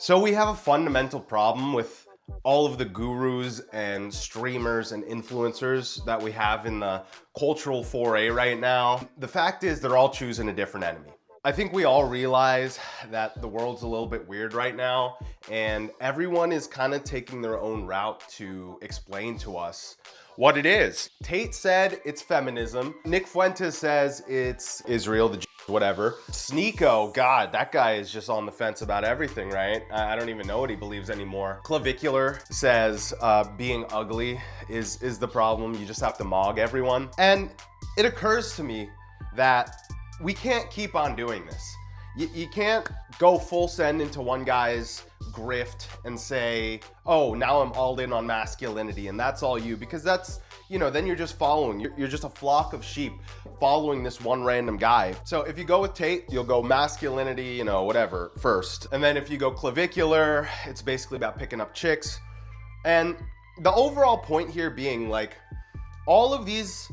So we have a fundamental problem with all of the gurus and streamers and influencers that we have in the cultural foray right now. The fact is they're all choosing a different enemy. I think we all realize that the world's a little bit weird right now, and everyone is kind of taking their own route to explain to us what it is. Tate said it's feminism. Nick Fuentes says it's Israel, whatever. Sneeko, God, that guy is just on the fence about everything, right? I don't even know what he believes anymore. Clavicular says being ugly is the problem. You just have to mog everyone. And it occurs to me that we can't keep on doing this. You can't go full send into one guy's grift and say, oh, now I'm all in on masculinity and that's all you, because that's, then you're just following. You're just a flock of sheep following this one random guy. So if you go with Tate, you'll go masculinity, whatever, first. And then if you go clavicular, it's basically about picking up chicks. And the overall point here being like, all of these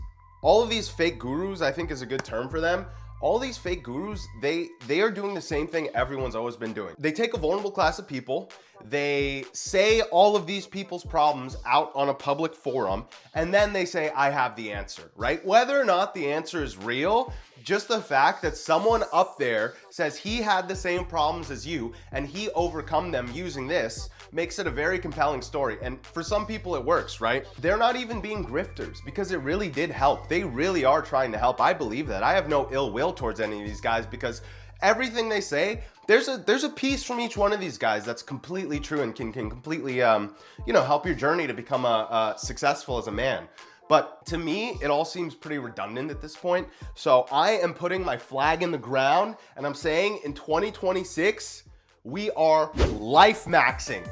fake gurus, I think is a good term for them. All these fake gurus, they are doing the same thing everyone's always been doing. They take a vulnerable class of people, they say all of these people's problems out on a public forum, and then they say, I have the answer, right? Whether or not the answer is real, just the fact that someone up there says he had the same problems as you and he overcome them using this makes it a very compelling story. And for some people it works, right? They're not even being grifters because it really did help. They really are trying to help. I believe that. I have no ill will towards any of these guys because everything they say, there's a piece from each one of these guys that's completely true and can completely help your journey to become successful as a man. But to me, it all seems pretty redundant at this point. So I am putting my flag in the ground and I'm saying in 2026, we are life maxing.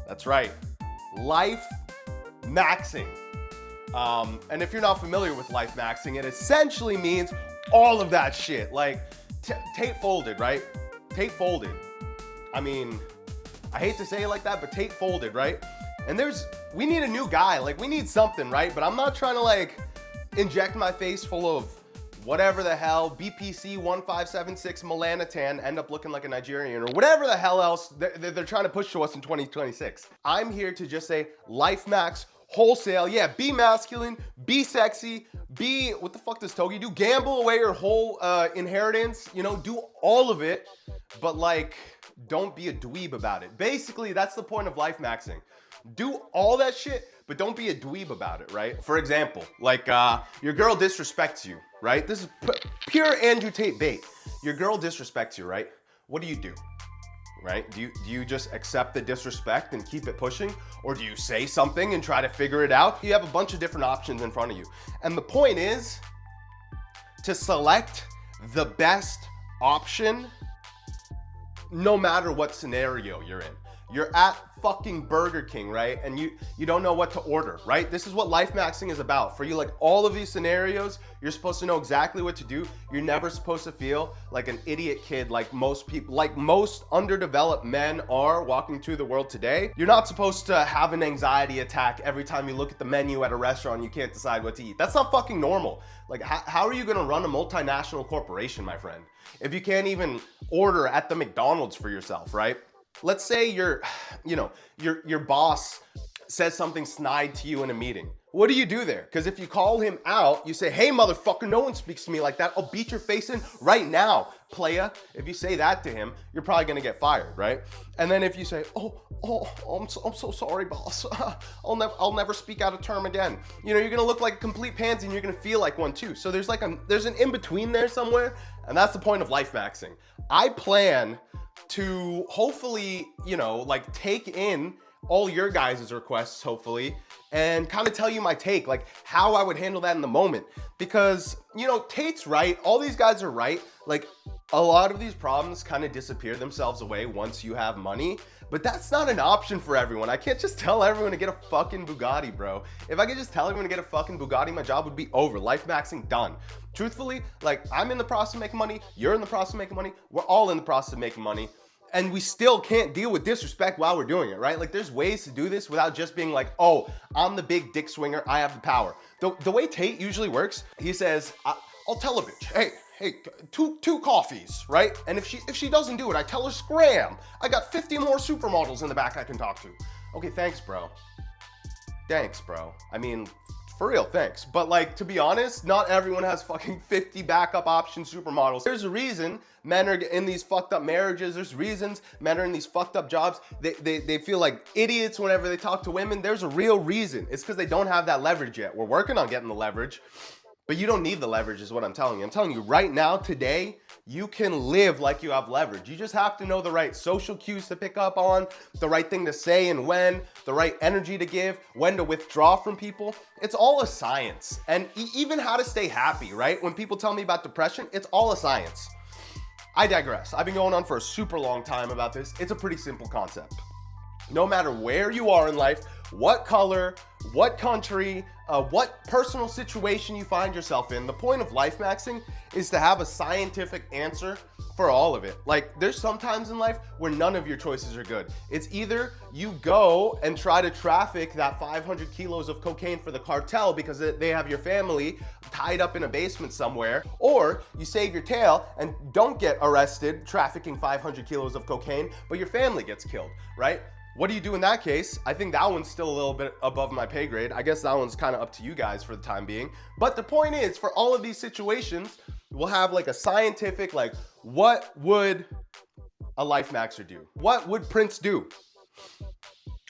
That's right, life maxing. And if you're not familiar with life maxing, it essentially means all of that shit. Like Tate folded, right? Tate folded. I mean, I hate to say it like that, but Tate folded, right? And we need a new guy. Like we need something, right? But I'm not trying to inject my face full of whatever the hell, BPC 1576 Melanotan, end up looking like a Nigerian or whatever the hell else they're trying to push to us in 2026. I'm here to just say life max wholesale. Yeah, be masculine, be sexy, what the fuck does Togi do? Gamble away your whole inheritance, do all of it, but don't be a dweeb about it. Basically, that's the point of life maxing. Do all that shit, but don't be a dweeb about it, right? For example, your girl disrespects you, right? This is pure Andrew Tate bait. Your girl disrespects you, right? What do? Right? Do you just accept the disrespect and keep it pushing? Or do you say something and try to figure it out? You have a bunch of different options in front of you. And the point is to select the best option no matter what scenario you're in. You're at fucking Burger King, right? And you don't know what to order, right? This is what life maxing is about. For you, all of these scenarios, you're supposed to know exactly what to do. You're never supposed to feel like an idiot kid like most people, like most underdeveloped men are walking through the world today. You're not supposed to have an anxiety attack every time you look at the menu at a restaurant and you can't decide what to eat. That's not fucking normal. How are you gonna run a multinational corporation, my friend, if you can't even order at the McDonald's for yourself, right? Let's say your boss says something snide to you in a meeting. What do you do there? Because if you call him out, you say, hey, motherfucker, no one speaks to me like that. I'll beat your face in right now, playa. If you say that to him, you're probably gonna get fired, right? And then if you say, I'm so sorry, boss. I'll never speak out of term again. You're gonna look like a complete pansy and you're gonna feel like one too. So there's an in-between there somewhere, and that's the point of life maxing. I plan to hopefully, take in all your guys' requests, hopefully, and kind of tell you my take, how I would handle that in the moment. Because, Tate's right, all these guys are right. A lot of these problems kind of disappear themselves away once you have money, but that's not an option for everyone. I can't just tell everyone to get a fucking Bugatti, bro. If I could just tell everyone to get a fucking Bugatti, my job would be over. Life maxing done. Truthfully, I'm in the process of making money, you're in the process of making money, we're all in the process of making money. And we still can't deal with disrespect while we're doing it, right? There's ways to do this without just being oh, I'm the big dick swinger, I have the power. The way Tate usually works, he says, I'll tell a bitch, hey, hey, two coffees, right? And if she doesn't do it, I tell her scram. I got 50 more supermodels in the back I can talk to. Okay, thanks, bro. Thanks, bro. I mean, for real, thanks. But like, to be honest, not everyone has fucking 50 backup option supermodels. There's a reason men are in these fucked up marriages. There's reasons men are in these fucked up jobs. They feel like idiots whenever they talk to women. There's a real reason. It's because they don't have that leverage yet. We're working on getting the leverage. But you don't need the leverage is what I'm telling you. I'm telling you right now, today, you can live like you have leverage. You just have to know the right social cues to pick up on, the right thing to say and when, the right energy to give, when to withdraw from people. It's all a science. And even how to stay happy, right? When people tell me about depression, it's all a science. I digress. I've been going on for a super long time about this. It's a pretty simple concept. No matter where you are in life, what color, what country, what personal situation you find yourself in, the point of life maxing is to have a scientific answer for all of it. Like, there's some times in life where none of your choices are good. It's either you go and try to traffic that 500 kilos of cocaine for the cartel because they have your family tied up in a basement somewhere, or you save your tail and don't get arrested trafficking 500 kilos of cocaine, but your family gets killed, right? What do you do in that case? I think that one's still a little bit above my pay grade. I guess that one's kind of up to you guys for the time being. But the point is, for all of these situations, we'll have like a scientific, like, what would a life maxer do? What would Prince do?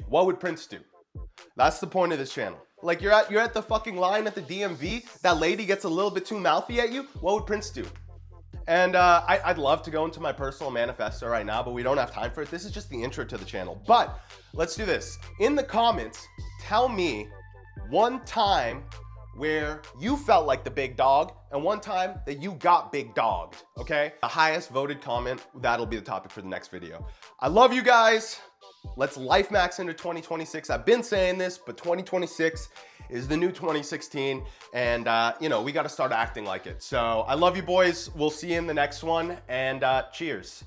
What would Prince do? That's the point of this channel. Like, you're at the fucking line at the DMV, that lady gets a little bit too mouthy at you, what would Prince do? And I'd love to go into my personal manifesto right now, but we don't have time for it. This is just the intro to the channel. But let's do this. In the comments, tell me one time where you felt like the big dog and one time that you got big dogged, okay? The highest voted comment, that'll be the topic for the next video. I love you guys. Let's life max into 2026. I've been saying this, but 2026 is the new 2016, and you know, we got to start acting like it. So I love you boys. We'll see you in the next one, and cheers.